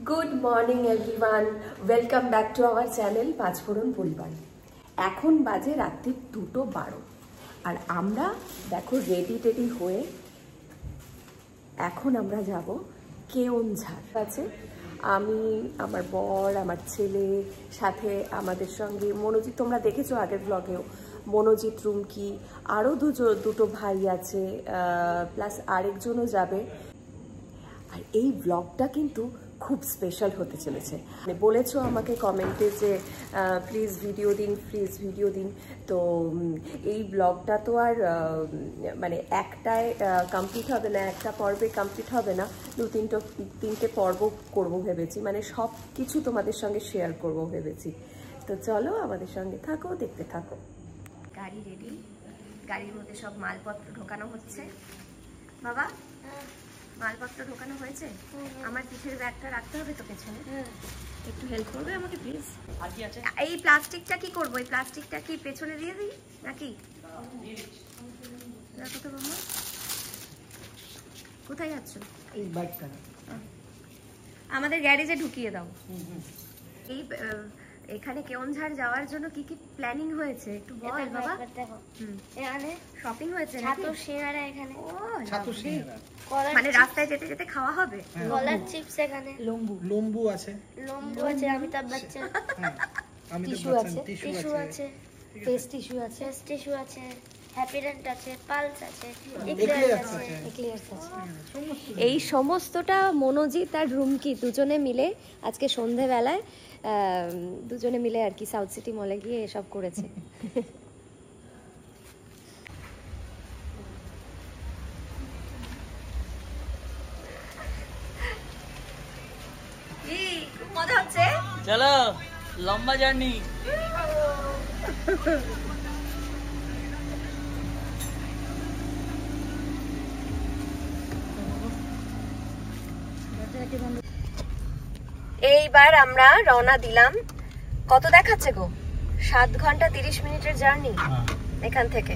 Good morning everyone, welcome back to our channel Panchphoron পরিবার। এখন বাজে রাত্রি 2:12 আর আমরা দেখো রেডি হয়ে এখন আমরা যাব কেওনঝাড়। আছে আমি, আমার বর, আমার ছেলে, সাথে আমাদের সঙ্গে মনোজিৎ, তোমরা দেখেছো আগের ব্লগেও, মনোজিৎ, রুমকি, আরও দুটো ভাই আছে, প্লাস আরেকজনও যাবে। আর এই ব্লগটা কিন্তু খুব স্পেশাল হতে চলেছে। মানে বলেছো আমাকে কমেন্টে যে প্লিজ ভিডিও দিন, তো এই ব্লগটা তো আর মানে একটায় কমপ্লিট হবে না, একটা পর্বে কমপ্লিট হবে না, তিনটে পর্ব করবো ভেবেছি, মানে সব কিছু তোমাদের সঙ্গে শেয়ার করবো ভেবেছি। তো চলো আমাদের সঙ্গে থাকো, দেখতে থাকো। গাড়ি রেডি, গাড়ির মধ্যে সব মালপত্র ঢোকানো হচ্ছে। বাবা, মালপত্র ঢোকানো হয়েছে? আমার পিঠের ব্যাগটা রাখতে হবে তো পেছনে, একটু হেল্প করবে আমাকে প্লিজ? এই প্লাস্টিকটা কি করবো? এই প্লাস্টিকটা কি পেছনে দিয়ে দিই নাকি? দেখো তো বাবা, কোথায় যাচ্ছ? এই বাইকটা আমাদের গ্যারেজে ঢুকিয়ে দাও। এই এখানে কেওনঝাড় যাওয়ার জন্য কি কি প্ল্যানিং হয়েছে একটু বল বাবা। দেখো এখানে শপিং হয়েছে, ছাতু সিঙ্গারা এখানে, ও ছাতু সিঙ্গারা মানে রাস্তায় যেতে যেতে খাওয়া হবে। কলার চিপস এখানে, লম্বু আছে, অমিতাভ বচ্চন, টিস্যু আছে, ফেস টিস্যু আছে, হ্যাপিডেন্ট আছে, পালস আছে, এক্লিয়ার্স আছে। এই সমস্তটা মনোজিৎ আর রুমকি দুজনে মিলে আজকে সন্ধেবেলায় দুজনে মিলে আর কি সাউথ সিটি মলে গিয়ে এসব করেছে। খুব মজা হচ্ছে, চলো লম্বা জার্নি। এইবার আমরা রওনা দিলাম। কত দেখাচ্ছে গো? 7 ঘন্টা 30 মিনিটের জার্নি এখান থেকে।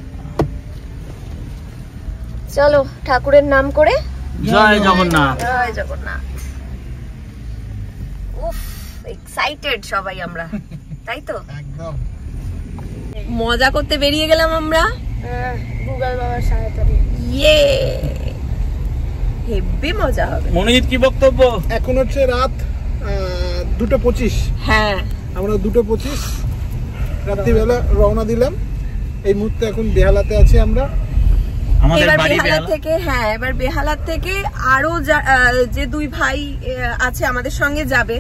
চলো ঠাকুরের নাম করে জয় জগন্নাথ, জয় জগন্নাথ। উফ, এক্সাইটেড সবাই আমরা, তাই তো? একদম মজা করতে বেরিয়ে গেলাম আমরা গুগল বাবার সহায়তা নিয়ে। ইয়ে, হেভি মজা হবে। মনোজিৎ কি বক্তব্য? এখন হচ্ছে রাত 2:25। হ্যাঁ, আমরা 2:25 রাত্রিবেলা রওনা দিলাম। এই মুহূর্তে এখন বেহালাতে আছি আমরা। এবার বেহালা থেকে, হ্যাঁ এবার বেহালা থেকে আরো যে দুই ভাই আছে আমাদের সঙ্গে যাবে,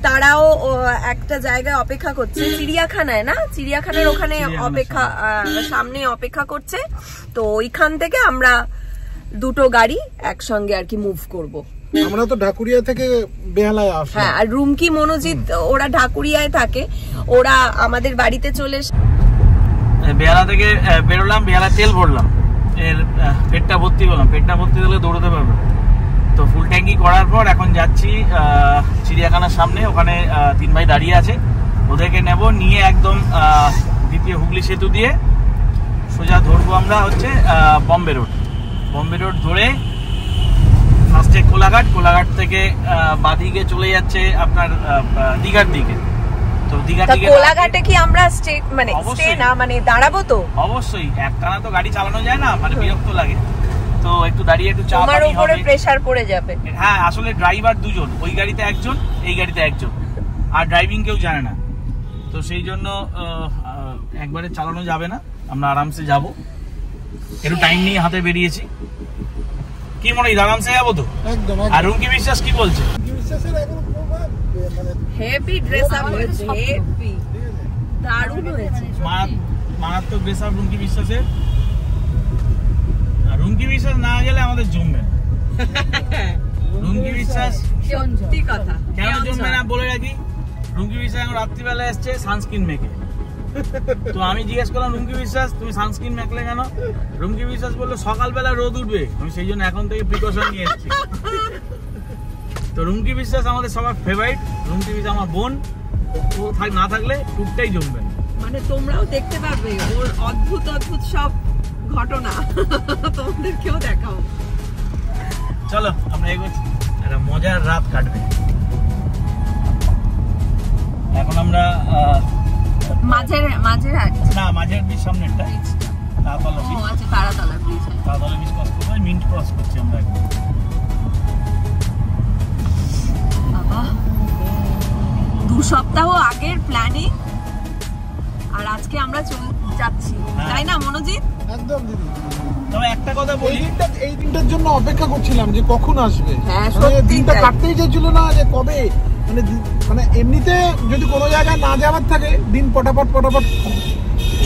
তারাও একটা জায়গায় অপেক্ষা করছে, চিড়িয়াখানায় না, চিড়িয়াখানার ওখানে অপেক্ষা, সামনে অপেক্ষা করছে। তো ওইখান থেকে আমরা দুটো গাড়ি একসঙ্গে আর কি মুভ করব। আমরা তো ঢাকুরিয়া থেকে বেহালায় আসি। হ্যাঁ, আর রুমকি মনোজিৎ ওরা ঢাকুরিয়ায় থাকে, ওরা আমাদের বাড়িতে চলে বেহালা থেকে বেরোলাম, বেহালা তেল ভরলাম, এর পেটটা ভর্তি করলাম, পেটটা ভর্তি হলে দৌড়তে পারবো। তো ফুল ট্যাঙ্কি করার পর এখন যাচ্ছি চিড়িয়াখানার সামনে, ওখানে 3 ভাই দাঁড়িয়ে আছে, ওদেরকে নেব, নিয়ে একদম দ্বিতীয় হুগলি সেতু দিয়ে সোজা ধরবো আমরা হচ্ছে বম্বে রোড ধরে ফার্স্টে কোলাঘাট থেকে বাদিকে চলে যাচ্ছে আপনার দীঘার দিকে। তো দীঘার দিকে কোলাঘাটে কি আমরা স্টে না মানে দাঁড়াবো? তো অবশ্যই, একটানা তো গাড়ি চালানো যায় না, মানে বিরক্ত লাগে, তো একটু দাঁড়িয়ে একটু চা পানি হবে, প্রেসার পড়ে যাবে। হ্যাঁ, আসলে ড্রাইভার দুজন, ওই গাড়িতে একজন, এই গাড়িতে একজন, আর ড্রাইভিং কেউ জানে না, তো সেই জন্য একবারে চালানো যাবে না, আমরা আরামসে যাব, একটু টাইম নিয়ে হাতে বেরিয়েছি। কি মনে হয় আরামসে যাবো তো? একদম। আর রুমকি বিশ্বাস কি বলছে? হেভি ড্রেস আপ হয়েছে, হেভি দারুণ হয়েছে, মারাত্মক ড্রেস আপ রুমকি বিশ্বাসের। আর রুমকি বিশ্বাস না গেলে আমাদের জমবে না। রুমকি বিশ্বাস সত্যি কথা, কেন জমবে না বলে রাখি, রুমকি বিশ্বাস এখন রাত্রিবেলা এসছে সানস্ক্রিন মেখে। তো আমি জিজ্ঞেস করলাম, রুমকি বিশ্বাস তুমি সানস্ক্রিন মেখলে কেন? রুমকি বিশ্বাস বললো সকালবেলা রোদ উঠবে, আমি সেই জন্য এখন থেকে প্রিকশন নিয়ে এসেছি। তো রুমকি বিশ্বাস আমাদের সবার ফেভারিট, রুমকি বিশ্বাস আমার বোন, ও না থাকলে টুকটাই জমবে না। মানে তোমরাও দেখতে পারবে ওর অদ্ভুত সব ঘটনা, তোমাদেরকেও দেখাও। চলো আমরা এগোচ্ছি, একটা মজার রাত কাটবে। এখন আমরা মাঝের না মাঝের ব্রিজ সামনেরটা তারাতলা ব্রিজ। আচ্ছা তারাতলা ব্রিজ ক্রস করবো, মিন্ট ক্রস করছি আমরা এখন। বাবা 2 সপ্তাহ আগের প্ল্যানিং আর আজকে আমরা যাচ্ছি, তাই না মনোজিৎ? একদম দিদি। তবে একটা কথা বলি, এই দিনটার জন্য অপেক্ষা করছিলাম যে কখন আসবে। হ্যাঁ, দিনটা কাটতেই চাইছিল না যে কবে, মানে এমনিতে যদি কোনো জায়গায় না যাওয়ার থাকে দিন পটাপট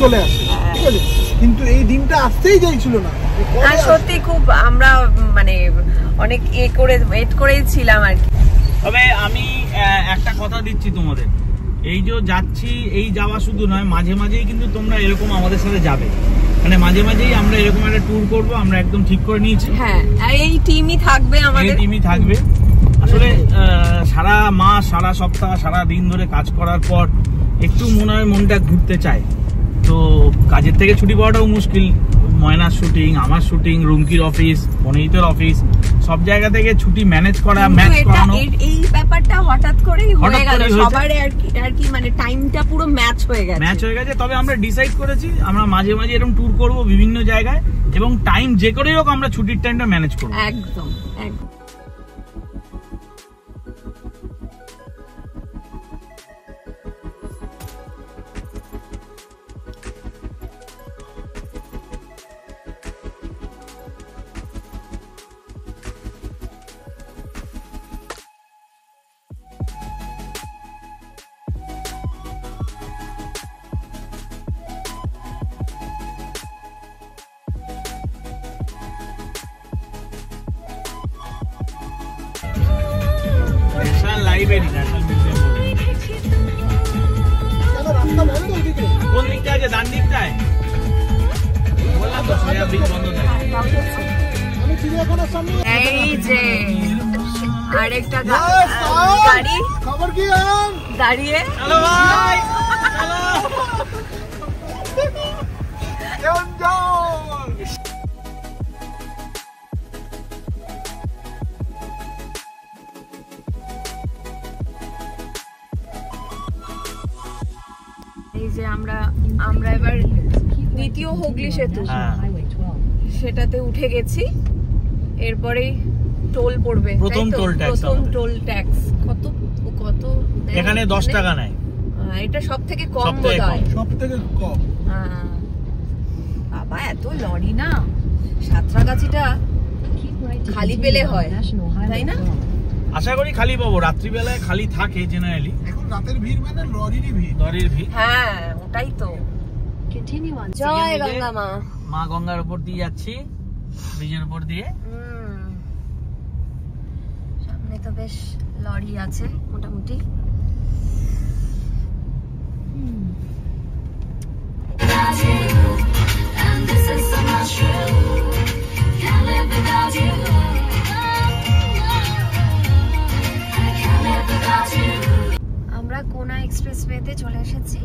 চলে আসে, ঠিক আছে, কিন্তু এই দিনটা আসতেই চাইছিল না। আর সত্যি খুব আমরা মানে অনেক ওয়েট করেই ছিলাম আর কি। তবে আমি একটা কথা দিচ্ছি তোমাদের, এই যে যাচ্ছি, এই যাওয়া শুধু নয়, মাঝে মাঝেই কিন্তু তোমরা এরকম আমাদের সাথে যাবে, মানে মাঝে মাঝেই আমরা এরকম একটা ট্যুর করব, আমরা একদম ঠিক করে নিয়েছি। হ্যাঁ, এই টিমই থাকবে আমাদের, টিমই থাকবে। আসলে সারা মাস, সারা সপ্তাহ, সারা দিন ধরে কাজ করার পর একটু মনে হয় মনটা ঘুরতে চায়, তো কাজের থেকে ছুটি পাওয়াটাও মুশকিল। ময়নার শুটিং, আমার শুটিং, রুমকির অফিস, বনিতের অফিস, সব জায়গা থেকে ছুটি ম্যানেজ করা, ম্যাচ করানো, এই ব্যাপারটা হঠাৎ করেই হয়ে গেল সবার আর কি, মানে টাইমটা পুরো ম্যাচ হয়ে গেছে। তবে আমরা ডিসাইড করেছি আমরা মাঝে মাঝে এরকম ট্যুর করব বিভিন্ন জায়গায়, এবং টাইম যে করেই হোক আমরা ছুটির টাইমটা ম্যানেজ করব। একদম একদম। কোন দিকটা আছে? ডান দিকটায় বললাম তো, ব্রিজ বন্ধ থাকে। এই যে আরেকটা গাড়ি খবর কি দাঁড়িয়ে, চলো ভাই চলো। এই যে আমরা এবার দ্বিতীয় হুগলি সেতু সেটাতে উঠে গেছি, এরপরেই টোল পড়বে, প্রথম টোল ট্যাক্স কত এখানে 10 টাকা নেয়। এটা সবথেকে কম বোধহয়, সবথেকে কম। বাবা এত লরি না, সাঁতরাগাছিটা খালি পেলে হয়, তাই না? আশা করি খালি পাবো, রাত্রিবেলায় খালি থাকে জেনারেলি। এখন রাতের ভিড় মানে লরির ভিড়। হ্যাঁ ওটাই তো। জয় গঙ্গা মা। মা গঙ্গার উপর দিয়ে যাচ্ছি, ব্রিজের উপর দিয়ে। সামনে তো বেশ লরি আছে মোটামুটি। আমরা কোনা এক্সপ্রেসওয়েতে চলে এসেছি।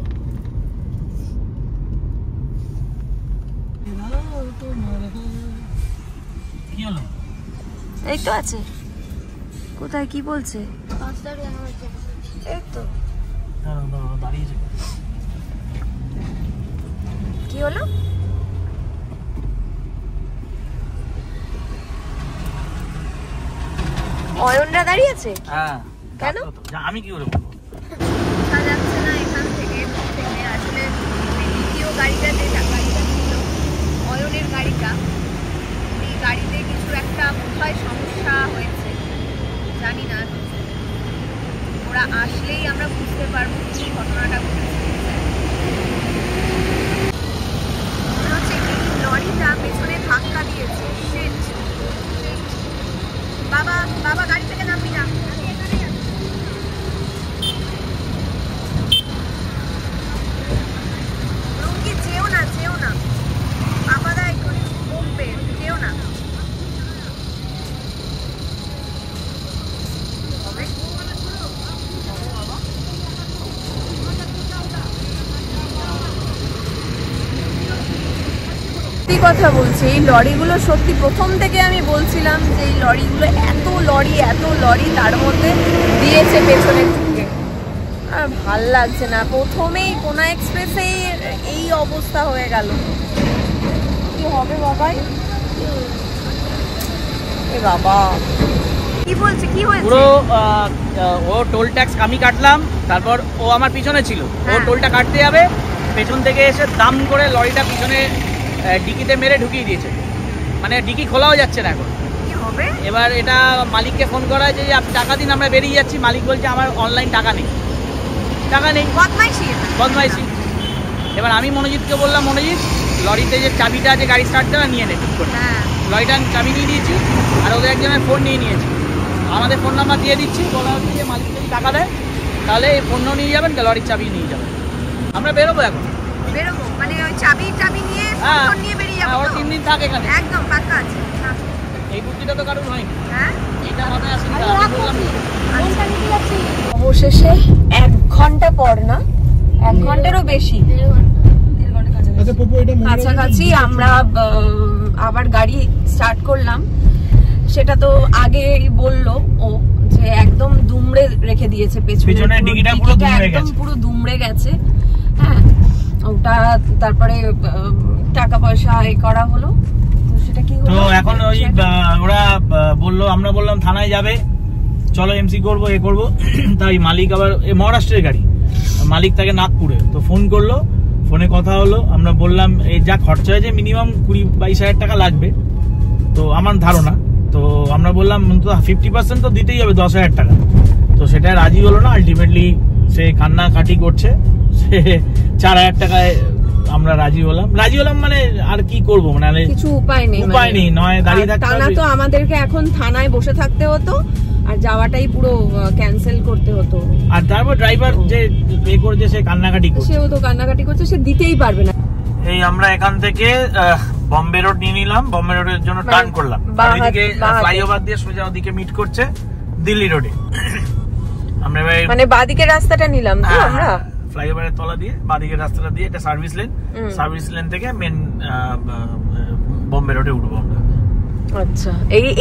কি হলো? এই তো আছে। কোথায় কি বলছে? এই তো দাঁড়িয়েছে। কি হলো? অয়নরা দাঁড়িয়ে আছে? হ্যাঁ। কেন? আমি কি করে বলবো? যাচ্ছে না এখান থেকে আসলে দ্বিতীয় গাড়িটা, যে গাড়িটা ছিল অয়নের গাড়িটা, এই গাড়িতে কিছু একটা বোধহয় সমস্যা হয়েছে, জানি না। ওরা আসলেই আমরা বুঝতে পারবো কি ঘটনাটা ঘটেছে। মনে হচ্ছে এই লরিটা পেছনে ধাক্কা দিয়েছে। বাবা গাড়ি থেকে নামবি না। রুমকি যেও না বাবাদা একটু বকবে, যেও না। কথা বলছি, এই লরিগুলো সত্যি প্রথম থেকে আমি বলছিলাম যে এই লরিগুলো এত লরি, তার মধ্যে দিয়েছে পেছনের দিকে। ভাল লাগছে না, প্রথমেই কোনা এক্সপ্রেসে এই অবস্থা হয়ে গেল। কি হবে বাবাই? এ বাবা কি বলছে, কি হয়েছে? পুরো ও টোল ট্যাক্স আমি কাটলাম, তারপর ও আমার পিছনে ছিল, ও টোলটা কাটতে যাবে, পেছন থেকে এসে দাম করে লরিটা পিছনে ডিকিতে মেরে ঢুকিয়ে দিয়েছে, মানে ডিকি খোলাও যাচ্ছে না এখন। কি হবে এবার? এটা মালিককে ফোন করা যে আপনি টাকা দিন, আমরা বেরিয়ে যাচ্ছি। মালিক বলছে আমার অনলাইন টাকা নেই। বদমাইশি। এবার আমি মনোজিৎকে বললাম, মনোজিৎ লরিতে যে চাবিটা আছে গাড়ি স্টার্ট দেওয়া নিয়ে নে ঠিক করে। লরিটার চাবি নিয়ে দিয়েছি, আর ওদের একজনের ফোন নিয়ে নিয়েছি। আমাদের ফোন নাম্বার দিয়ে দিচ্ছি, বলা হচ্ছে যে মালিক যদি টাকা দেয় তাহলে এই ফোনও নিয়ে যাবেন, লরির চাবি নিয়ে যাবেন। আমরা বেরোবো এখন। বেরোবো মানে ওই চাবি নিয়ে ফোন নিয়ে বেরিয়ে যাবো। ওর 3 দিন থাক এখানে, একদম পাক্কা আছে। এই বুদ্ধিটা তো কারণ হয়নি। হ্যাঁ এটা মাথায় আসেনি। অবশেষে 1 ঘন্টা পর, না 1 ঘন্টারও বেশি কাছাকাছি আমরা আবার গাড়ি স্টার্ট করলাম। সেটা তো আগে বললো ও যে একদম দুমড়ে রেখে দিয়েছে পেছনে, একদম পুরো দুমড়ে গেছে। হ্যাঁ, ওটা তারপরে টাকা পয়সা করা হলো। সেটা কি হলো? তো এখন ওই ওরা বললো, আমরা বললাম থানায় যাবে, চলো এমসি করবো, এ করবো। তাই মালিক আবার মহারাষ্ট্রের গাড়ি, মালিক থাকে নাগপুরে, তো ফোন করলো, ফোনে কথা হলো। আমরা বললাম এই যা খরচা হয়েছে মিনিমাম 20-22 হাজার টাকা লাগবে, তো আমার ধারণা। তো আমরা বললাম 50% তো দিতেই হবে, 10 হাজার টাকা। তো সেটা রাজি হলো না। আলটিমেটলি সে কান্নাকাটি করছে, সে 4 হাজার টাকায় আমরা রাজি হলাম মানে আর কি করবো, মানে কিছু উপায় নেই, নয় দাঁড়িয়ে থাকতে হবে। তো আমাদেরকে এখন থানায় বসে থাকতে হতো, আর যাওয়াটাই পুরো ক্যান্সেল করতে হতো। আর তারপর ড্রাইভার যে পে করছে সে কান্নাকাটি করছে, সেও তো কান্নাকাটি করছে, সে দিতেই পারবে না। এই আমরা এখান থেকে বম্বে রোড নিয়ে নিলাম, বম্বে রোডের জন্য টার্ন করলাম। এদিকে ফ্লাইওভার দিয়ে সোজা ওদিকে মিট করছে দিল্লি রোডে। আমরা মানে বাদিকের রাস্তাটা নিলাম তো আমরা, ফ্লাইওভারের তলা দিয়ে বাদিকের রাস্তাটা দিয়ে, এটা সার্ভিস লেন থেকে মেন বম্বে রোডে উঠবো আমরা। আচ্ছা,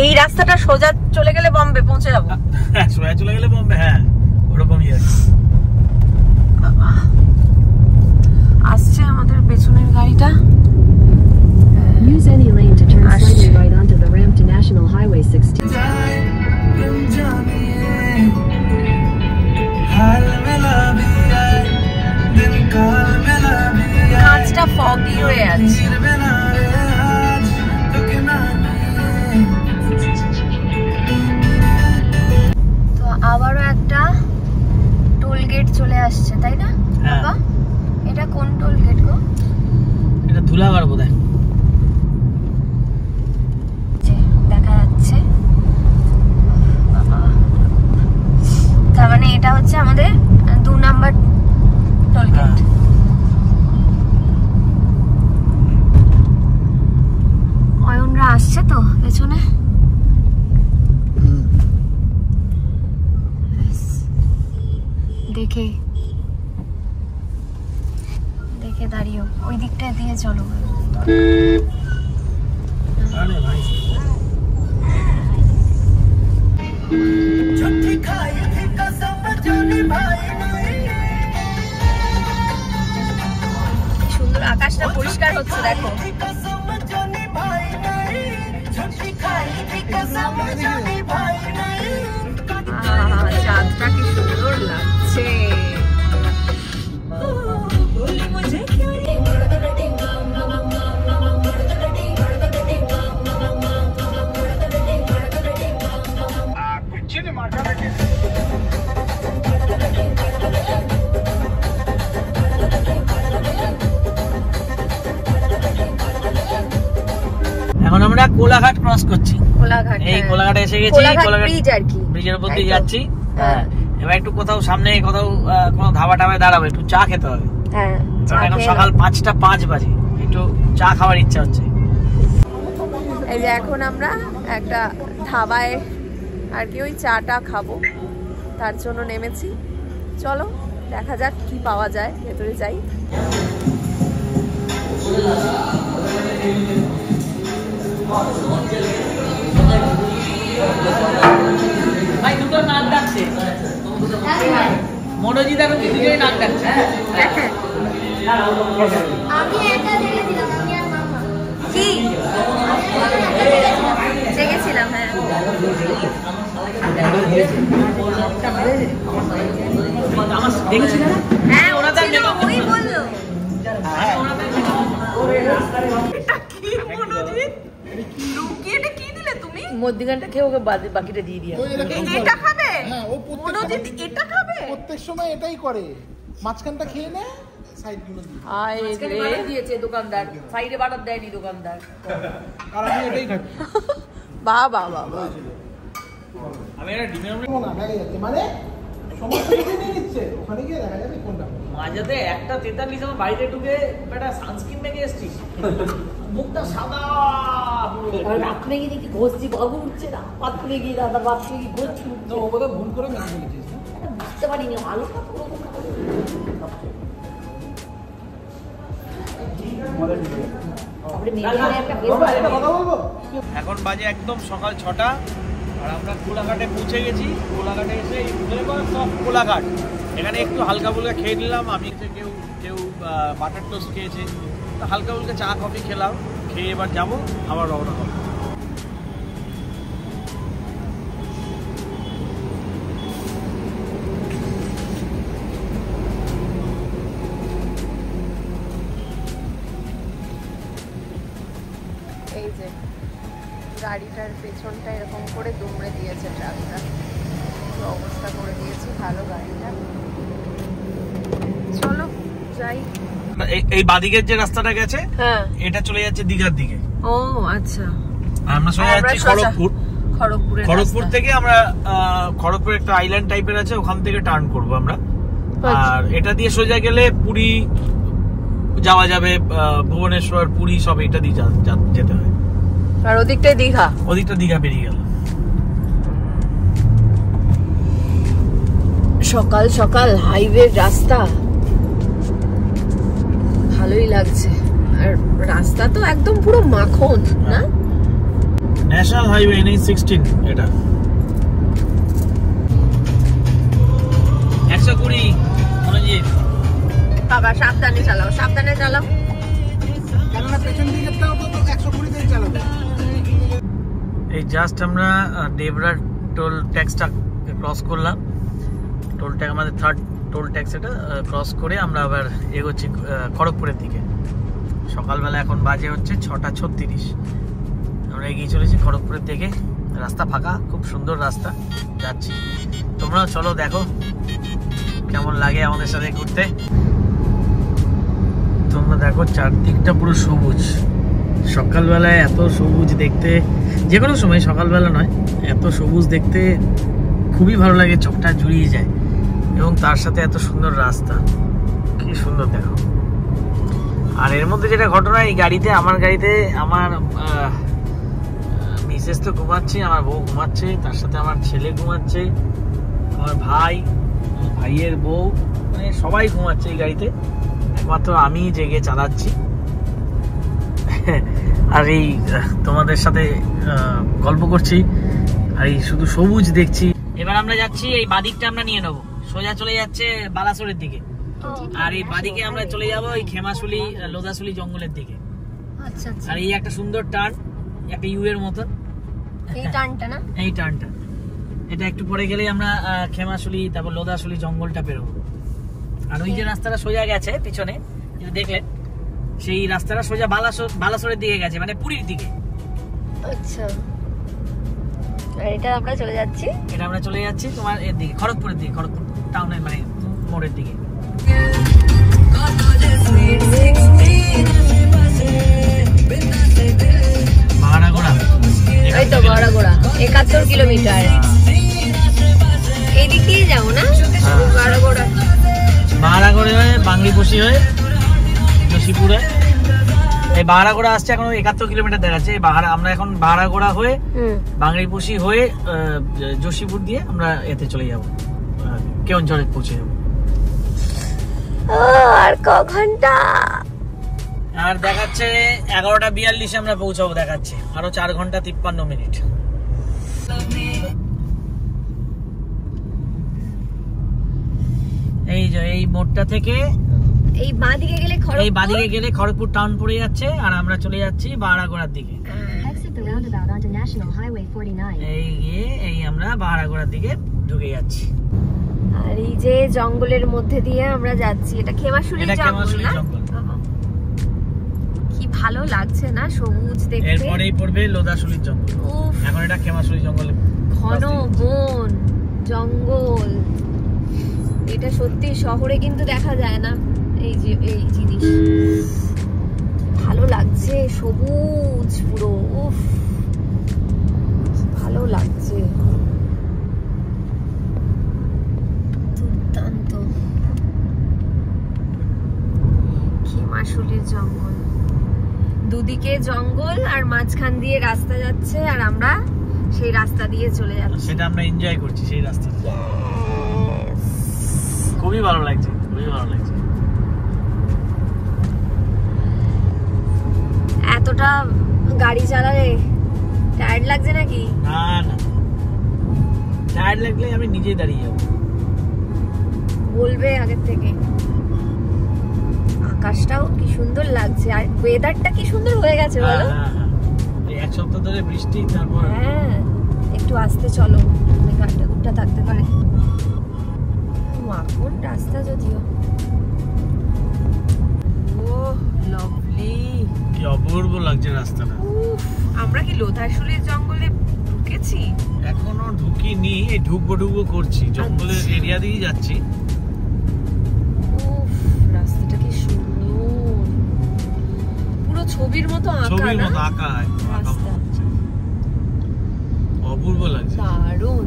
এই রাস্তাটা সোজা চলে গেলে বম্বে পৌঁছে যাবো? হ্যাঁ, সোজা চলে গেলে বম্বে, হ্যাঁ ওরকমই আছে। আসছে আমাদের পেছনের গাড়িটা। Use any lane to turn slightly right onto the ramp to National Highway 16. কাঁচটা foggy হয়ে আছে। তো আবারও একটা টোল গেট চলে আসছে, তাই না বাবা? এটা কোন টোল গেট গো? এটা ধুলাগড় বোধহয়, দেখা যাচ্ছে। তার মানে এটা হচ্ছে আমাদের 2 নাম্বার টোল গেট। অয়নরা আসছে তো পেছনে। দেখে দাঁড়িয়েও ওই দিকটা দিয়ে চলো। সুন্দর আকাশটা পরিষ্কার হচ্ছে, দেখো। চাঁদটা কি সুন্দর লাগছে। এখন আমরা কোলাঘাট ক্রস করছি। এই কোলাঘাটে এসে গেছি, ব্রিজের উপর দিয়ে যাচ্ছি। হ্যাঁ, এবার একটু কোথাও সামনে কোথাও কোনো ধাবা টাবায় দাঁড়াবো, একটু চা খেতে হবে। এখন সকাল 5:05 বাজে, একটু চা খাওয়ার ইচ্ছা হচ্ছে। এই যে এখন আমরা একটা ধাবায় আর কি ওই চাটা খাবো, তার জন্য নেমেছি। চলো দেখা যাক কি পাওয়া যায়, ভেতরে যাই। ভাই দুটো নাচ ডাকছে। মনোজিৎ আর দুজনেই নাক ডাকছে। আমি একা দেখেছিলাম, আমি আর মামা। কি দেখেছিলাম? হ্যাঁ হ্যাঁ ওরা ছিল, ওই বললো। মধ্যিখানটা খেয়ে ওকে বাকিটা দিয়ে দিয়ে এটা খাবে। হ্যাঁ, ও এটা খাবে প্রত্যেক সময় এটাই করে, মাঝখানটা খেয়ে নেয়, সাইডগুলো দিয়ে। দিয়েছে দোকানদার, সাইডে বাটার দেয়নি দোকানদার। আর আমি এটাই খাই। বাহ বাহ বাহ বাহ। আমি একটা ডিমের না দেখা যাচ্ছে, মানে সমস্ত কিছু নিয়ে নিচ্ছে, ওখানে গিয়ে দেখা যাবে কোনটা। মাঝেতে একটা 43 আমার বাড়িতে ঢুকে একটা সানস্ক্রিন মেখে এসেছি, মুখটা সাদা পুরো। রাত্রে গিয়ে দেখি ঘষছি, বাবু উঠছে না, পাত্রে গিয়ে দাদা বাথরুমে গিয়ে ঘষছি, তো ও বোধহয় ভুল করে মেখে ফেলেছিস না? বুঝতে পারিনি আলোটা পুরো। এখন বাজে একদম সকাল 6টা আর আমরা কোলাঘাটে পৌঁছে গেছি। কোলাঘাটে এসে সব কোলাঘাট, এখানে একটু হালকা ফুলকা খেয়ে নিলাম। আমি কেউ কেউ বাটার টোস্ট খেয়েছে, তো হালকা ফুলকা চা কফি খেলাম, খেয়ে এবার যাবো আবার রওনা হবো। এই যে গাড়িটার পেছনটা এরকম করে দুমড়ে দিয়েছে ট্রাকটা, অবস্থা করে দিয়েছে ভালো গাড়িটা। চলো যাই। এই বাদিকের যে রাস্তাটা গেছে, হ্যাঁ এটা চলে যাচ্ছে দীঘার দিকে। ও আচ্ছা, আমরা চলে যাচ্ছি খড়গপুর। খড়গপুর থেকে আমরা খড়গপুর একটা আইল্যান্ড টাইপের আছে, ওখান থেকে টার্ন করব আমরা। আর এটা দিয়ে সোজা গেলে পুরী যাওয়া যাবে, ভুবনেশ্বর পুরী সব এটা দিয়ে যেতে হয়। আর ওদিকটাই দীঘা, ওদিকটা দীঘা বেরিয়ে গেল। সকাল সকাল হাইওয়ের রাস্তা ভালোই লাগছে, আর রাস্তা তো একদম পুরো মাখন না? ন্যাশনাল হাইওয়ে NH-16 এটা। 120 মনোজিৎ বাবা সাবধানে চালাও, সাবধানে চালাও। কেননা পেছন দিকেরটাও তো 120-তেই চালাবে। এই জাস্ট আমরা ডেবরা টোল ট্যাক্সটা ক্রস করলাম। টোল ট্যাক্স আমাদের থার্ড টোল ট্যাক্স, এটা ক্রস করে আমরা আবার এগোচ্ছি খড়গপুরের দিকে। সকালবেলা এখন বাজে হচ্ছে 6:36। আমরা এগিয়ে চলেছি খড়গপুরের দিকে। রাস্তা ফাঁকা, খুব সুন্দর রাস্তা, যাচ্ছি। তোমরাও চলো দেখো কেমন লাগে আমাদের সাথে ঘুরতে। তোমরা দেখো চারদিকটা পুরো সবুজ। সকালবেলায় এত সবুজ দেখতে, যে কোনো সময় সকালবেলা নয়, এত সবুজ দেখতে খুবই ভালো লাগে, চোখটা জুড়িয়ে যায়। এবং তার সাথে এত সুন্দর রাস্তা, কি সুন্দর দেখো। আর এর মধ্যে যেটা ঘটনা, এই গাড়িতে আমার মিসেস তো ঘুমাচ্ছে, আমার বউ ঘুমাচ্ছে, তার সাথে আমার ছেলে ঘুমাচ্ছে, আমার ভাইয়ের বউ, মানে সবাই ঘুমাচ্ছে এই গাড়িতে, একমাত্র আমি জেগে চালাচ্ছি। আর এই তোমাদের সাথে গল্প করছি, আর এই শুধু সবুজ দেখছি। এবার আমরা যাচ্ছি, এই বাদিকটা আমরা নিয়ে নেবো, সোজা চলে যাচ্ছে বালাসোরের দিকে। আর এই বাদিকে আমরা চলে যাবো এই খেমাশুলি লোদাশুলি জঙ্গলের দিকে। আচ্ছা আচ্ছা, আর এই একটা সুন্দর টার্ন, একটা ইউ এর মতন এই টার্নটা না? এই টার্নটা, এটা একটু পরে গেলেই আমরা খেমাশুলি তারপর লোদাশুলি জঙ্গলটা বেরোবো। আর ওই যে রাস্তাটা সোজা গেছে পিছনে, যেটা দেখলেন, সেই রাস্তাটা সোজা বালাসোরের দিকে গেছে, মানে পুরীর দিকে। আচ্ছা, আর এটা আমরা চলে যাচ্ছি তোমার এর দিকে, খড়গপুরের দিকে, খড়গপুর টাউনের মানে মোড়ের দিকে। ভাড়াগোড়া, এই তো ভাড়াগোড়া 71 কিলোমিটার। এই দিক দিয়ে যাবো না? ভাড়াগোড়া হয়ে বাংলিপোষি হয়ে যোশীপুরে, এই ভাড়াগোড়া আসছে এখন 71 কিলোমিটার দেখাচ্ছে। আমরা এখন ভাড়াগোড়া হয়ে বাংলিপোষি হয়ে যোশীপুর দিয়ে আমরা এতে চলে যাবো, কেওনঝড়ে পৌঁছে যাবো। আর ক ঘন্টা? আর দেখাচ্ছে 11:42 আমরা পৌঁছাবো, দেখাচ্ছে আরো 4 ঘন্টা 53 মিনিট। এই যে এই মোড়টা থেকে এই বাঁদিকে গেলে খড়গপুর টাউন পড়ে যাচ্ছে, আর আমরা চলে যাচ্ছি বাড়াগোড়ার দিকে। এই আমরা বাড়াগোড়ার দিকে ঢুকে যাচ্ছি। আর এই যে জঙ্গলের মধ্যে দিয়ে আমরা যাচ্ছি, এটা খেমাশুলি জঙ্গল না? কি ভালো লাগছে না সবুজ দেখতে। এরপরেই পড়বে লোধাশুলির জঙ্গল। এখন এটা খেমাশুলি জঙ্গল, ঘন বন জঙ্গল। এটা সত্যি শহরে কিন্তু দেখা যায় না এই জিনিস। ভালো লাগছে, সবুজ পুরো, উফ ভালো লাগছে, দুর্দান্ত। খেমাশুলির জঙ্গল, দুদিকে জঙ্গল আর মাঝখান দিয়ে রাস্তা যাচ্ছে, আর আমরা সেই রাস্তা দিয়ে চলে যাচ্ছি। সেটা আমরা এনজয় করছি সেই রাস্তা। খুবই ভালো লাগছে, খুবই ভালো লাগছে। এতটা গাড়ি চালালে টায়ার্ড লাগছে নাকি? না না, টায়ার্ড লাগলে আমি নিজেই দাঁড়িয়ে যাবো। বলবে আগের থেকে। আকাশটাও কি সুন্দর লাগছে, আর ওয়েদারটা কি সুন্দর হয়ে গেছে বলো। এই এক সপ্তাহ ধরে বৃষ্টি, তারপর হ্যাঁ একটু আসতে চলো, গাড়িটা গুড়টা থাকতে পারে। কোন রাস্তা যদিও। ও লাভলি, কি অপূর্ব লাগছে রাস্তাটা। আমরা কি লোধাশুলির জঙ্গলে ঢুকেছি? এখনো ঢুকিনি, এই ঢুকবো করছি, জঙ্গলের এরিয়া দিয়ে যাচ্ছি। রাস্তাটা কি সুন্দর, পুরো ছবির মতো আঁকা, ছবির মতো আঁকা, অপূর্ব লাগছে, দারুণ।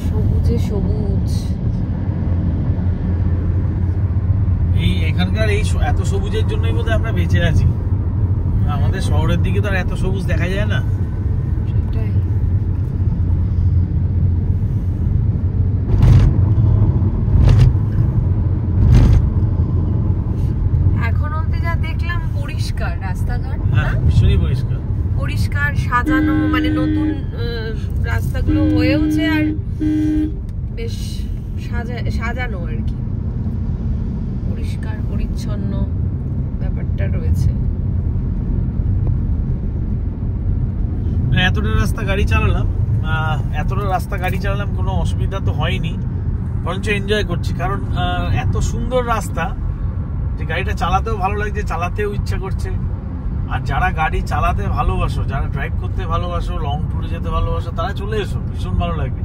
সবুজে সবুজ। এই এখানকার এই এত সবুজের জন্যই বোধহয় আমরা বেঁচে আছি। আমাদের শহরের দিকে তো আর এত সবুজ দেখা যায় না। সেটাই। এখন অবধি যা দেখলাম পরিষ্কার রাস্তাঘাট, হ্যাঁ ভীষণই পরিষ্কার, পরিষ্কার সাজানো, মানে নতুন রাস্তাগুলো হয়েওছে, আর বেশ সাজানো আর কি, পরিষ্কার পরিচ্ছন্ন ব্যাপারটা রয়েছে। এতটা রাস্তা গাড়ি চালালাম, কোনো অসুবিধা তো হয়নি, বরঞ্চ এনজয় করছি। কারণ এত সুন্দর রাস্তা যে গাড়িটা চালাতেও ভালো লাগছে, চালাতেও ইচ্ছা করছে। আর যারা গাড়ি চালাতে ভালোবাসো, যারা ড্রাইভ করতে ভালোবাসো, লং ট্যুরে যেতে ভালোবাসো, তারা চলে এসো, ভীষণ ভালো লাগবে।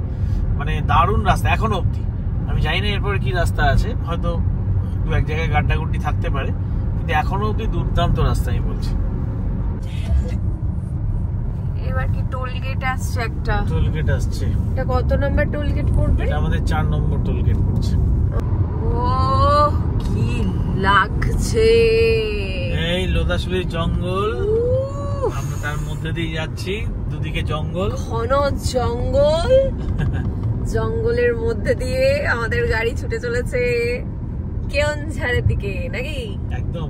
মানে দারুণ রাস্তা এখনো অব্দি। আমি জানি না এরপরে কি রাস্তা আছে, হয়তো দু এক জায়গায় গাড্ডাগুড্ডি থাকতে পারে, কিন্তু এখনো অব্দি দুর্দান্ত রাস্তা আমি বলছি। এবার কি টোল গেট আসছে? একটা টোল গেট আসছে। এটা কত নম্বর টোল গেট পড়বে? এটা আমাদের 4 নম্বর টোল গেট পড়ছে। ও কি লাগছে, এই লোধাশুলির জঙ্গল, আমরা তার মধ্যে দিয়ে যাচ্ছি, দুদিকে জঙ্গল, ঘন জঙ্গল। জঙ্গলের মধ্যে দিয়ে আমাদের গাড়ি ছুটে চলেছে কেওনঝাড়ের দিকে, নাকি? একদম।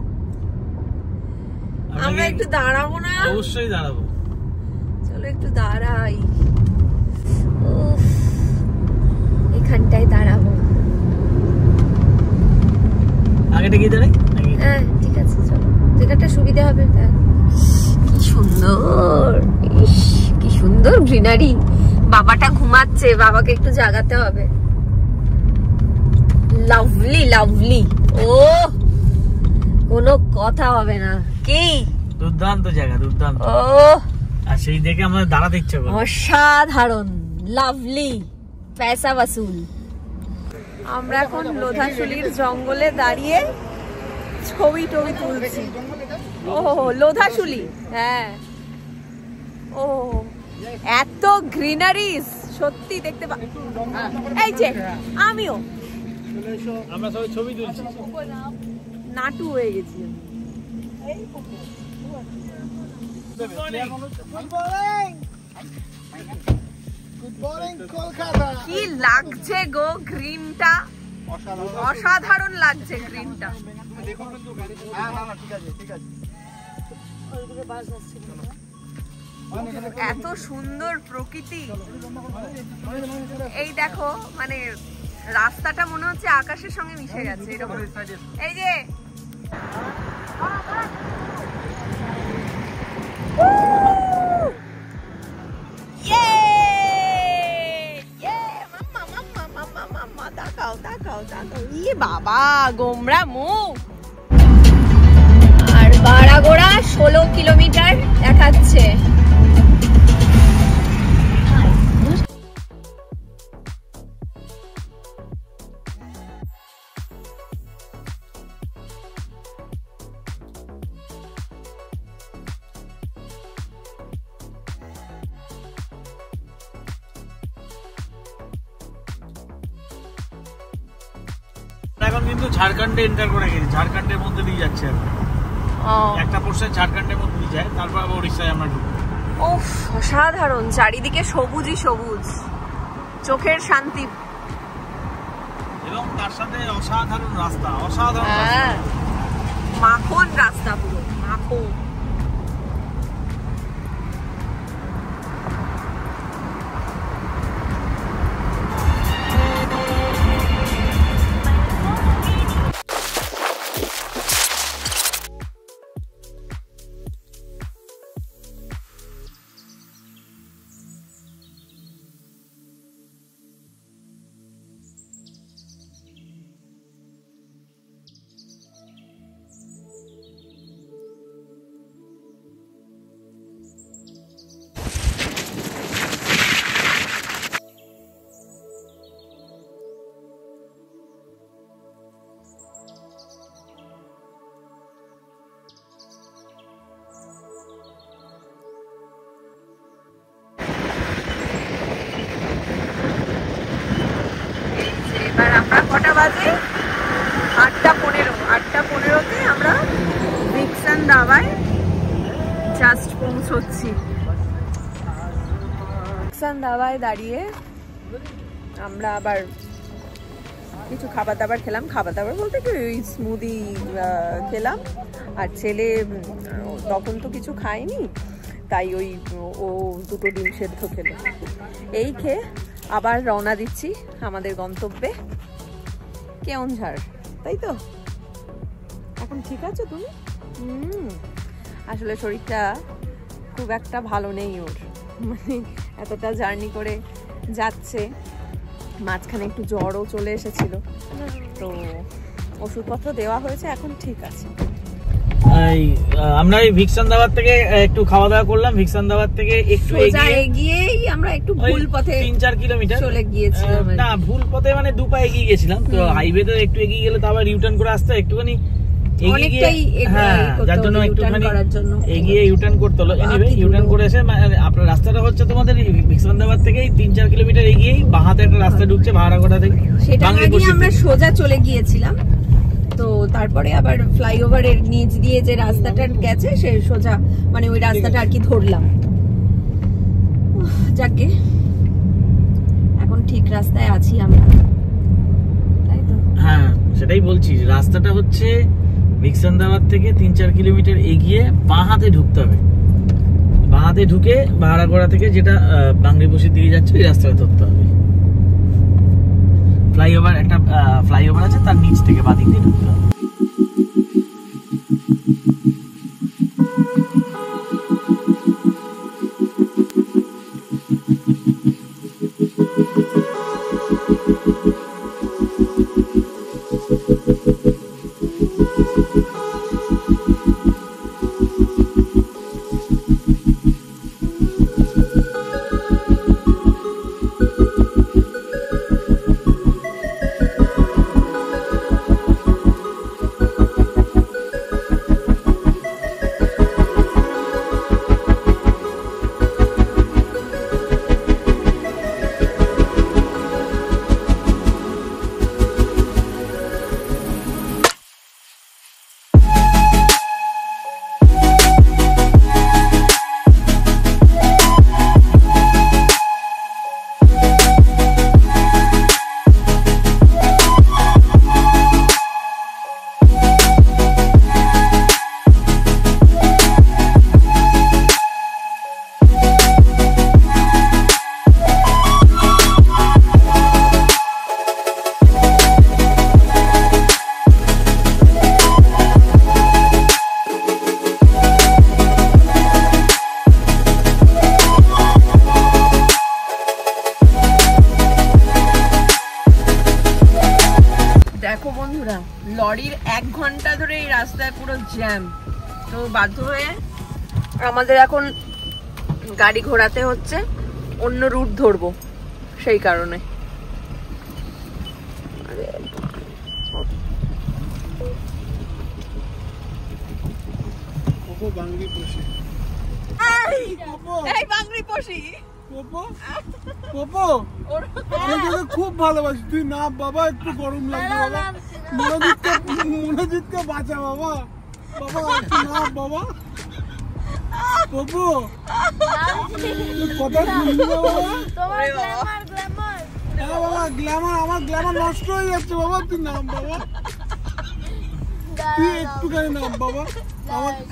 আমরা একটু দাঁড়াবো না? অবশ্যই দাঁড়াবো, চলো একটু দাঁড়াই। এখানটায় দাঁড়াবো। আগেটা গিয়ে দাঁড়াই? হ্যাঁ ঠিক আছে, চলো, জায়গাটা সুবিধা হবে। কি সুন্দর, কি সুন্দর গ্রিনারি। বাবাটা ঘুমাচ্ছে, বাবাকে একটু জাগাতে হবে। লাভলি লাভলি, ও কোনো কথা হবে না। কি দুর্দান্ত জায়গা, দুর্দান্ত। ও আর সেই দেখে আমাদের দাঁড়াতে ইচ্ছে করে। অসাধারণ, লাভলি, পয়সা বসুল। আমরা এখন লোধাশুলির জঙ্গলে দাঁড়িয়ে ছবি টবি তুলছি। ও লোধাশুলি, হ্যাঁ। ও এত গ্রিনারিস সত্যি দেখতে এই যে আমিও, আমরা সবাই ছবি তুলছি, নাটু হয়ে গেছি। কি লাগছে গো গ্রিনটা, অসাধারণ লাগছে গ্রিনটা। এত সুন্দর প্রকৃতি। এই দেখো মানে রাস্তাটা মনে হচ্ছে আকাশের সঙ্গে মিশে গেছে এরকম। এই যে বাবা গোমরা মুখ। আর বাড়াগোড়া 16 কিলোমিটার দেখাচ্ছে। এখন কিন্তু ঝাড়খণ্ডে এন্টার করে গেছি, ঝাড়খণ্ডের মধ্যে দিয়ে যাচ্ছে একটা পোর্শন ঝাড়খণ্ডের মধ্যে দিয়ে যায়, তারপর আবার উড়িষ্যায় আমরা ঢুকি। উফ অসাধারণ, চারিদিকে সবুজই সবুজ, চোখের শান্তি এবং তার সাথে অসাধারণ রাস্তা, অসাধারণ মাখন রাস্তা, পুরো মাখন। এবার আমরা কটা বাজে? 8:15তে আমরা ভিক্সান দাবায় জাস্ট পৌঁছচ্ছি। ভিক্সান দাবায় দাঁড়িয়ে আমরা আবার কিছু খাবার দাবার খেলাম। খাবার দাবার বলতে কি ওই স্মুদি খেলাম। আর ছেলে তখন তো কিছু খায়নি, তাই ওই ও 2টো ডিম সেদ্ধ খেলো। এই খেয়ে আবার রওনা দিচ্ছি আমাদের গন্তব্যে কেওনঝাড়, তাই তো? এখন ঠিক আছো তুমি? আসলে শরীরটা খুব একটা ভালো নেই ওর, মানে এতটা জার্নি করে যাচ্ছে, মাঝখানে একটু জ্বরও চলে এসেছিল, তো ওষুধপত্র দেওয়া হয়েছে, এখন ঠিক আছে। আমরা এই ভিক্সান্দাবাদ থেকে একটু খাওয়া দাওয়া করলাম। ভিক্সান্দাবাদ থেকে একটু এগিয়েই আমরা একটু ভুল পথে 3-4 কিলোমিটার চলে গিয়েছিলাম। না, ভুল পথে মানে 2 পা এগিয়ে গেছিলাম। তো হাইওয়েতে একটু এগিয়ে গেলে তো আবার ইউটার্ন করে আসতে একটুখানি যার জন্য একটুখানি এগিয়ে ইউটার্ন করতে হলো। এনিওয়ে ইউটার্ন করে এসে আপনার রাস্তাটা হচ্ছে তোমাদের ভিক্সান্দাবাদ থেকে 3-4 কিলোমিটার এগিয়েই বাঁহাতে একটা রাস্তা ঢুকছে ভাড়াগোড়া থেকে, সেটা আমরা সোজা চলে গিয়েছিলাম। তো তারপরে আবার ফ্লাইওভারের নিচ দিয়ে যে রাস্তাটা গেছে সে সোজা মানে ওই রাস্তাটা আর কি ধরলাম। যাকে এখন ঠিক রাস্তায় আছি আমরা, তাই তো? হ্যাঁ, সেটাই বলছি। রাস্তাটা হচ্ছে ভিক্সান্দাবাদ থেকে 3-4 কিলোমিটার এগিয়ে বাঁ হাতে ঢুকতে হবে। বাঁ হাতে ঢুকে ভাড়াগোড়া থেকে যেটা বাংলাদেশের দিকে যাচ্ছে ওই রাস্তাটা ধরতে হবে। ফ্লাইওভার, একটা ফ্লাইওভার আছে, তার নিচ থেকে বাদিক দিয়ে ঢুকতে হবে। রাস্তায় পুরো জ্যাম, তো বাধ্য হয়ে আমাদের এখন গাড়ি ঘোরাতে হচ্ছে, অন্য রুট ধরবো সেই কারণে। খুব ভালোবাসি তুই না বাবা, একটু গরম লাগবে বাবা, মনোজিৎকে বাঁচা বাবা, বাবা একটু না বাবা, পপু কথা শুনবি না বাবা, বাবা গ্ল্যামার, আমার গ্ল্যামার নষ্ট হয়ে যাচ্ছে বাবা, তুই নাম বাবা, তুই একটুখানি নাম বাবা,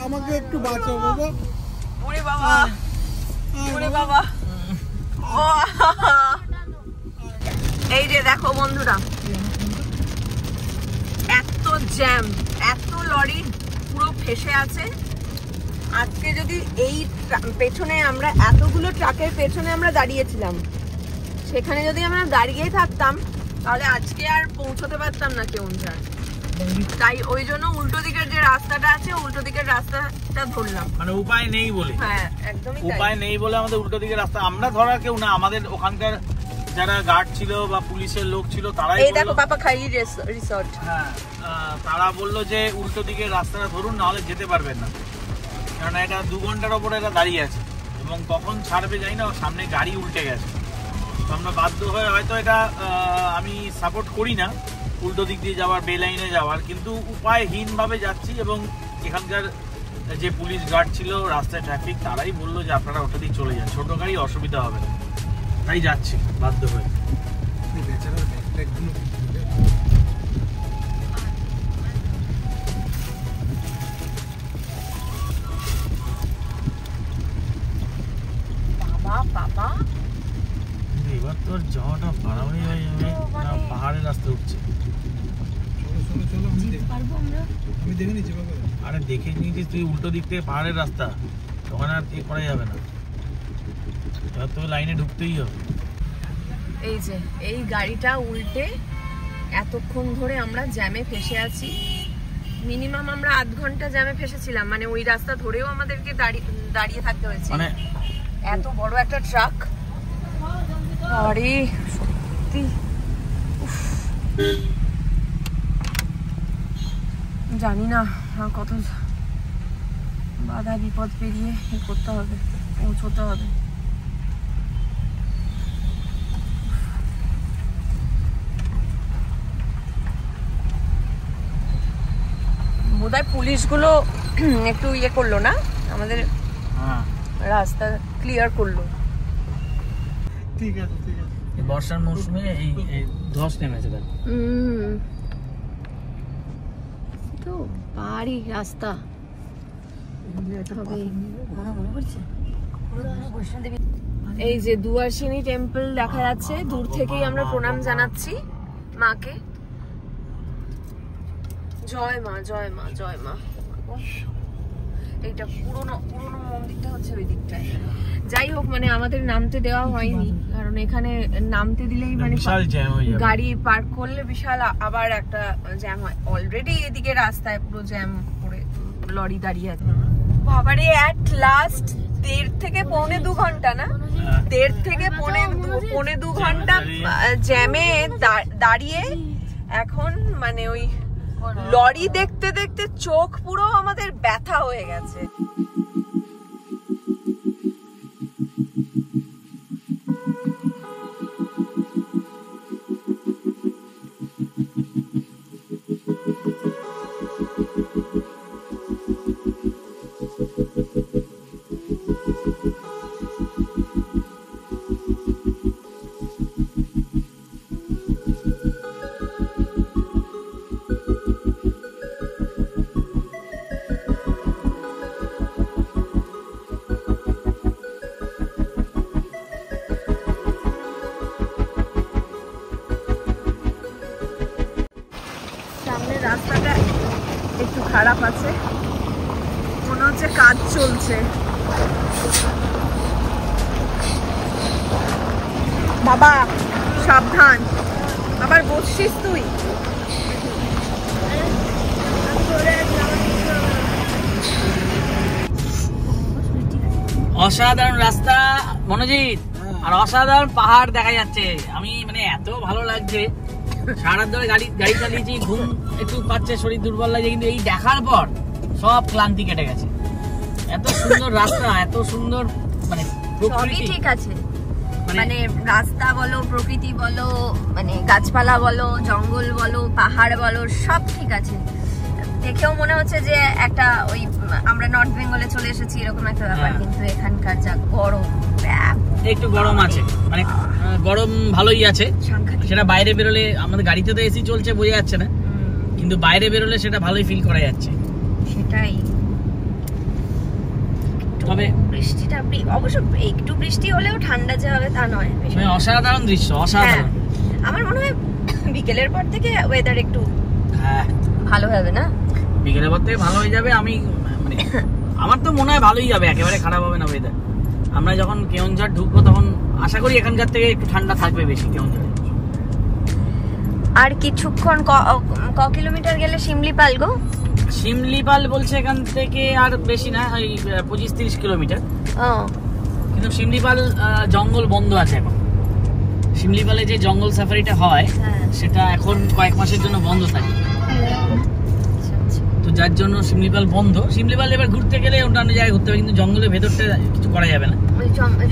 আমাকে একটু বাঁচাও বাবা। ওরে বাবা, ওরে বাবা। এই যে দেখো বন্ধুরা, এত জ্যাম, এত লরি পুরো ফেসে আছে। আজকে যদি এই পেছনে আমরা এতগুলো ট্রাকের পেছনে আমরা দাঁড়িয়েছিলাম, সেখানে যদি আমরা দাঁড়িয়ে থাকতাম তাহলে আজকে আর পৌঁছতে পারতাম না কেউনঝাড়। তাই ওই জন্য উল্টো দিকের যে রাস্তাটা আছে, উল্টো দিকের রাস্তাটা ধরলাম, মানে উপায় নেই বলে। হ্যাঁ একদমই উপায় নেই বলে আমাদের উল্টো দিকের রাস্তা, আমরা ধরা কেউ না, আমাদের ওখানকার যারা গার্ড ছিল বা পুলিশের লোক ছিল তারাই, এই দেখো পাপা খাইলি রিসর্ট, হ্যাঁ তারা বললো যে উল্টো দিকের রাস্তাটা ধরুন, নাহলে যেতে পারবেন না, কারণ এটা 2 ঘন্টার ওপরে এটা দাঁড়িয়ে আছে এবং কখন ছাড়বে জানি না, সামনে গাড়ি উল্টে গেছে। তো আমরা বাধ্য হয়ে, হয়তো এটা আমি সাপোর্ট করি না উল্টো দিক দিয়ে যাওয়ার, বে লাইনে যাওয়ার, কিন্তু উপায়হীনভাবে যাচ্ছি। এবং এখানকার যে পুলিশ গার্ড ছিল, রাস্তায় ট্রাফিক, তারাই বললো যে আপনারা ওটা দিয়ে চলে যান, ছোট গাড়ি অসুবিধা হবে না, তাই যাচ্ছি বাধ্য হয়ে। বাবা এবার তোর যাওয়াটা বাড়াবাড়ি হয়ে যাবে না, পাহাড়ের রাস্তা উঠছে। আমি দেখে নিচ্ছি বাবা, আরে দেখে নিয়েছিস তুই উল্টো দিক থেকে পাহাড়ের রাস্তা, ওখানে আর করা যাবে না, এবার তো লাইনে ঢুকতেই হবে। এই যে এই গাড়িটা উল্টে এতক্ষণ ধরে আমরা জ্যামে ফেসে আছি, মিনিমাম আমরা 8 ঘন্টা জ্যামে ফেসেছিলাম, মানে ওই রাস্তা ধরেও আমাদেরকে দাঁড়িয়ে থাকতে হয়েছে, মানে এত বড় একটা ট্রাক। আরে সত্যি জানি না কত বাধা বিপদ পেরিয়ে করতে হবে, পৌঁছতে হবে। বোধহয় পুলিশগুলো একটু ইয়ে করলো না, আমাদের রাস্তা ক্লিয়ার করলো। ঠিক আছে ঠিক আছে। বর্ষার মৌসুমে এই ধস নেমেছে, তো পাহাড়ি রাস্তা। এই যে দুয়ারসিনী টেম্পল দেখা যাচ্ছে, দূর থেকেই আমরা প্রণাম জানাচ্ছি মাকে। জয় মা, জয় মা, জয় মা। এইটা পুরনো মন্দিরটা হচ্ছে ওই দিকটায়। যাই হোক, মানে আমাদের নামতে দেওয়া হয়নি, কারণ এখানে নামতে দিলেই মানে গাড়ি পার্ক করলে বিশাল আবার একটা জ্যাম হয়। অলরেডি এদিকে রাস্তায় পুরো জ্যাম করে লরি দাঁড়িয়ে আছে। বাবারে, অ্যাট লাস্ট 1.5 থেকে 2.25 ঘন্টা না, 1.5 থেকে 2.25 ঘন্টা জ্যামে দাঁড়িয়ে এখন মানে ওই লরি দেখতে দেখতে চোখ পুরো আমাদের ব্যথা হয়ে গেছে। রাস্তাটা একটু খারাপ আছে, মনে হচ্ছে কাজ চলছে। বাবা সাবধান, আবার বসছিস তুই। অসাধারণ রাস্তা মনোজিৎ, আর অসাধারণ পাহাড় দেখা যাচ্ছে। আমি মানে এত ভালো লাগছে, সারা ধরে গাড়ি চালিয়েছি, ঘুম একটু পাচ্ছে, শরীর দুর্বল লাগছে, কিন্তু এই দেখার পর সব ক্লান্তি কেটে গেছে। এত সুন্দর রাস্তা, এত সুন্দর মানে সবই ঠিক আছে, মানে রাস্তা বলো, প্রকৃতি বলো, মানে গাছপালা বলো, জঙ্গল বলো, পাহাড় বলো, সব ঠিক আছে। দেখেও মনে হচ্ছে যে একটা ওই আমরা নর্থ বেঙ্গলে চলে এসেছি এরকম একটা ব্যাপার, কিন্তু এখানকার যা গরম, একটু গরম আছে, মানে গরম ভালোই আছে। সেটা বাইরে বেরোলে, আমাদের গাড়িতে তো এসি চলছে বোঝা যাচ্ছে না, কিন্তু বাইরে বেরোলে সেটা ভালোই ফিল করা যাচ্ছে। সেটাই। তবে বৃষ্টিটা অবশ্য একটু বৃষ্টি হলেও ঠান্ডা যে হবে তা নয়, অসাধারণ দৃশ্য, অসাধারণ। আমার মনে হয় বিকেলের পর থেকে ওয়েদার একটু ভালো হবে না? বিকেলের পর থেকে ভালো হয়ে যাবে। আমি মানে আমার তো মনে হয় ভালোই যাবে, একেবারে খারাপ হবে না ওয়েদার। আমরা যখন কেওনঝড় ঢুকবো তখন আশা করি এখানকার থেকে একটু ঠান্ডা থাকবে বেশি কেওনঝড়ে। আর কিছুক্ষণ ক কিলোমিটার গেলে শিমলিপাল গো? শিমলিপাল বলছে এখান থেকে আর বেশি না, ওই 25-30 কিলোমিটার। কিন্তু শিমলিপাল জঙ্গল বন্ধ আছে এখন। শিমলিপালে যে জঙ্গল সাফারিটা হয় সেটা এখন কয়েক মাসের জন্য বন্ধ থাকে, তো যার জন্য শিমলিপাল বন্ধ। শিমলিপাল এবার ঘুরতে গেলে অন্যান্য জায়গায় ঘুরতে হবে, কিন্তু জঙ্গলের ভেতরটা কিছু করা যাবে না।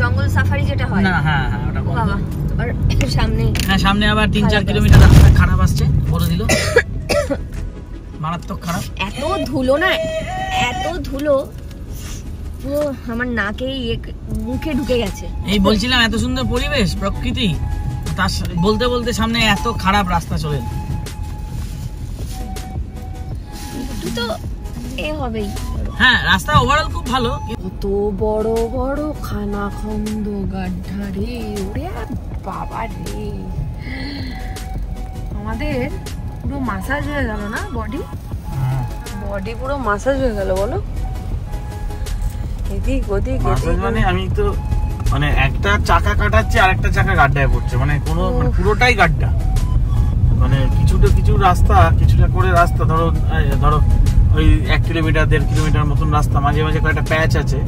জঙ্গল সাফারি যেটা হয় না, হ্যাঁ ওটা বন্ধ। আর সামনে সামনে আবার 3-4 কিলোমিটার রাস্তা খারাপ আসছে, বলে দিল, মারাত্মক খারাপ। এত ধুলো না, এত ধুলো পুরো আমার নাকেই মুখে ঢুকে গেছে। এই বলছিলাম এত সুন্দর পরিবেশ, প্রকৃতি, তার বলতে বলতে সামনে এত খারাপ রাস্তা চলে। তো এ হবেই। হ্যাঁ, রাস্তা ওভারঅল খুব ভালো। কত বড় বড় খানাখন্দ গাড্ডা রে, ওরে বাবা রে, আমাদের পুরো মাসাজ হয়ে গেল না, বডি পুরো মাসাজ হয়ে গেল বলো, এদিক ওদিক। মানে আমি তো মানে একটা চাকা কাটাচ্ছি আর একটা চাকা গাড্ডায় পড়ছে, মানে কোনো পুরোটাই গাড্ডা। মানে কিছু রাস্তা, কিছুটা করে রাস্তা, ধরো ওই 1 কিলোমিটার 1.5 কিলোমিটার মতন রাস্তা, মাঝে মাঝে কয়েকটা প্যাচ আছে,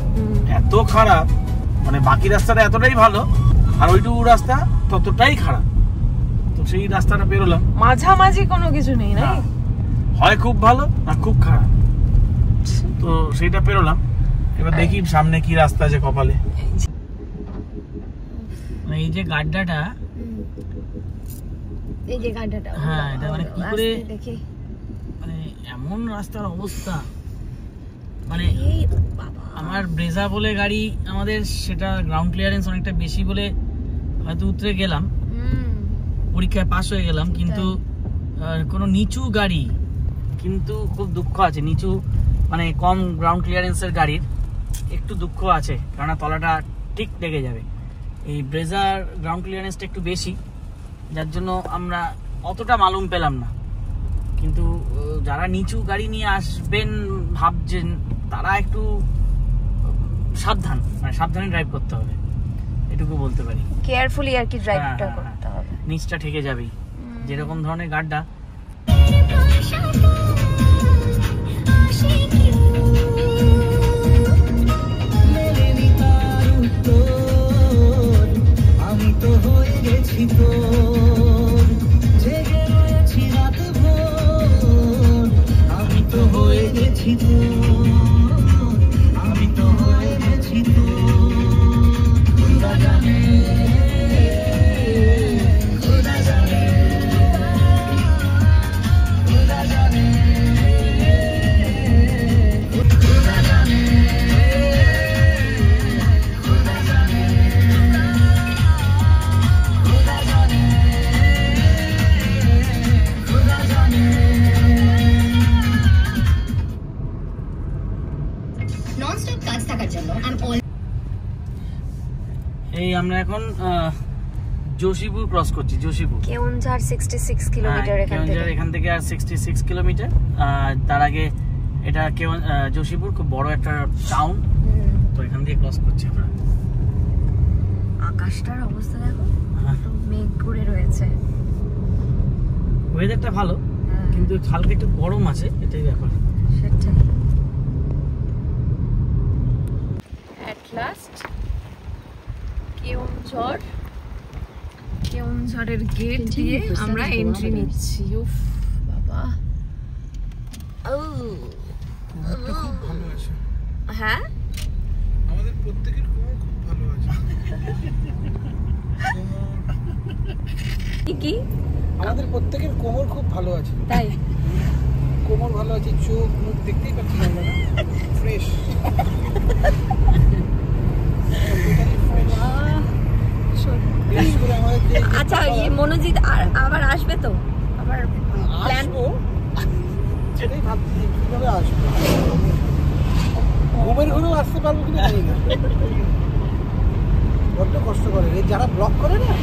এত খারাপ। মানে বাকি রাস্তাটা এতটাই ভালো, আর ওইটুকু রাস্তা ততটাই খারাপ। তো সেই রাস্তাটা পেরোলাম, মাঝামাঝি কোনো কিছু নেই না, হয় খুব ভালো না খুব খারাপ, তো সেইটা পেরোলাম। এবার দেখি সামনে কি রাস্তা আছে কপালে। এই যে গাড্ডাটা, এই যে গাড্ডাটা, হ্যাঁ, এটা মানে কি করে দেখি, মানে এমন রাস্তার অবস্থা। মানে আমার ব্রেজা বলে গাড়ি আমাদের, সেটা গ্রাউন্ড ক্লিয়ারেন্স অনেকটা বেশি বলে হয়তো উতরে গেলাম, পরীক্ষায় পাস হয়ে গেলাম, কিন্তু কোনো নিচু গাড়ি, কিন্তু খুব দুঃখ আছে, নিচু মানে কম গ্রাউন্ড ক্লিয়ারেন্সের গাড়ির একটু দুঃখ আছে, কেননা তলাটা ঠিক লেগে যাবে। এই ব্রেজার গ্রাউন্ড ক্লিয়ারেন্সটা একটু বেশি, যার জন্য আমরা অতটা মালুম পেলাম না। কিন্তু যারা নিচু গাড়ি নিয়ে আসবেন ভাবছেন, তারা একটু সাবধানে ড্রাইভ করতে হবে, এটুকু বলতে পারি। কেয়ারফুলি আর কি ড্রাইভটা করতে হবে, নিচটা ঠেকে যাবেই, যেরকম ধরনের গাড্ডা। আমি তো হয়ে গেছি তোর, জেগে রয়েছি রাত ভোর, আমি তো হয়ে গেছি তোর, আমি তো হয়ে গেছি তোর, খোদা জানে, খোদা জানে, খোদা জানে, খোদা জানে, খোদা জানে, খোদা জানে, খোদা জানে। ননস্টপ কাজ থাকার জন্য এই আমরা এখন যোশীপুর ক্রস করছি। যোশীপুর, কেওনঝড় 66 কিলোমিটার এখান থেকে আর 66 কিলোমিটার। তার আগে এটা যোশীপুর খুব বড় একটা টাউন, তো এখান দিয়ে ক্রস করছি আমরা। আকাশটার অবস্থা দেখো, মেঘ করে রয়েছে, ওয়েদারটা ভালো, কিন্তু হালকা একটু গরম আছে, এটাই ব্যাপার। সেটাই। At লাস্ট কেওনঝড়ের গেট দিয়ে আমরা এন্ট্রি নিচ্ছি। উফ বাবা, খুব ভালো আছে। হ্যাঁ আমাদের প্রত্যেকের কোমর খুব ভালো আছে। কি আমাদের প্রত্যেকের কোমর খুব ভালো আছে। তাই? কোমর ভালো আছে, চোখ মুখ দেখতেই পাচ্ছি আমরা, ফ্রেশ। আচ্ছা, মনোজিৎ আবার আসবে তো? আবার প্ল্যান? সেটাই ভাবছি কিভাবে আসবো। ঘুমের ঘুরেও আসতে পারবো কিনা জানি না। বড্ড কষ্ট করে যারা ব্লগ করে না,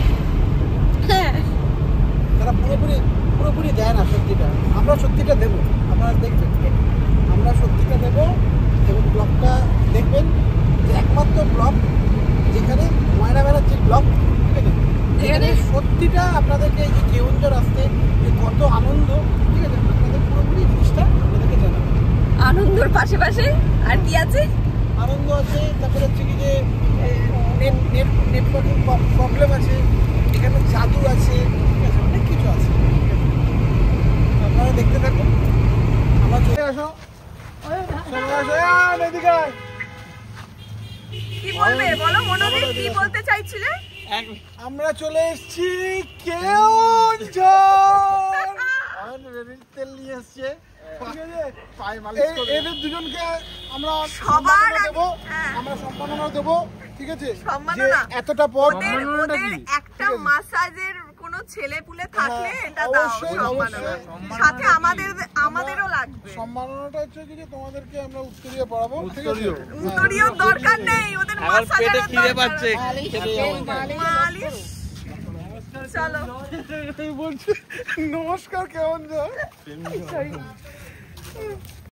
তারা পুরোপুরি দেয় না সত্যিটা। আমরা সত্যিটা দেবো, আপনারা দেখবেন। আমরা সত্যিটা দেবো এবং ব্লগটা দেখবেন। একমাত্র ব্লগ যেখানে ময়না ব্যানার্জির ব্লগ, ঠিক আছে, এখানে সত্যিটা আপনাদেরকে এই যে কেওনঝড় আসতে যে কত আনন্দ, ঠিক আছে, আপনাদের পুরোপুরি জিনিসটা আপনাদেরকে জানাবো। আনন্দর পাশে আর কি আছে? আনন্দ আছে, তারপরে হচ্ছে কি যে নেটওয়ার্কিং প্রবলেম আছে, এখানে জাদু আছে, ঠিক আছে, অনেক কিছু আছে। আপনারা দেখতে থাকুন। আমরা চলে আসো, এদিকে আয়। কি বলবে বলো মনোজিৎ, কি বলতে চাইছিলে? আমরা চলে এসেছি কেওনঝড়। তেল নিয়ে এসছে, এদের দুজনকে আমরা সবার দেবো, হ্যাঁ। আমরা সম্মাননা দেবো, ঠিক আছে, সম্মাননা? এতটা পথ ওদের একটা মাসাজের কোন ছেলে পুলে থাকলে এটা দাও অবশ্যই, সম্মাননা। অবশ্যই। সাথে আমাদেরও লাগবে। সম্মাননাটা হচ্ছে কি যে তোমাদেরকে আমরা উত্তরীয় পড়াবো, ঠিক আছে। উত্তরীয় দরকার নেই, ওদের আমার পেটে মাসাজের খিদে পাচ্ছে। মালিশ। চলো বলছি নমস্কার কেওনঝড়।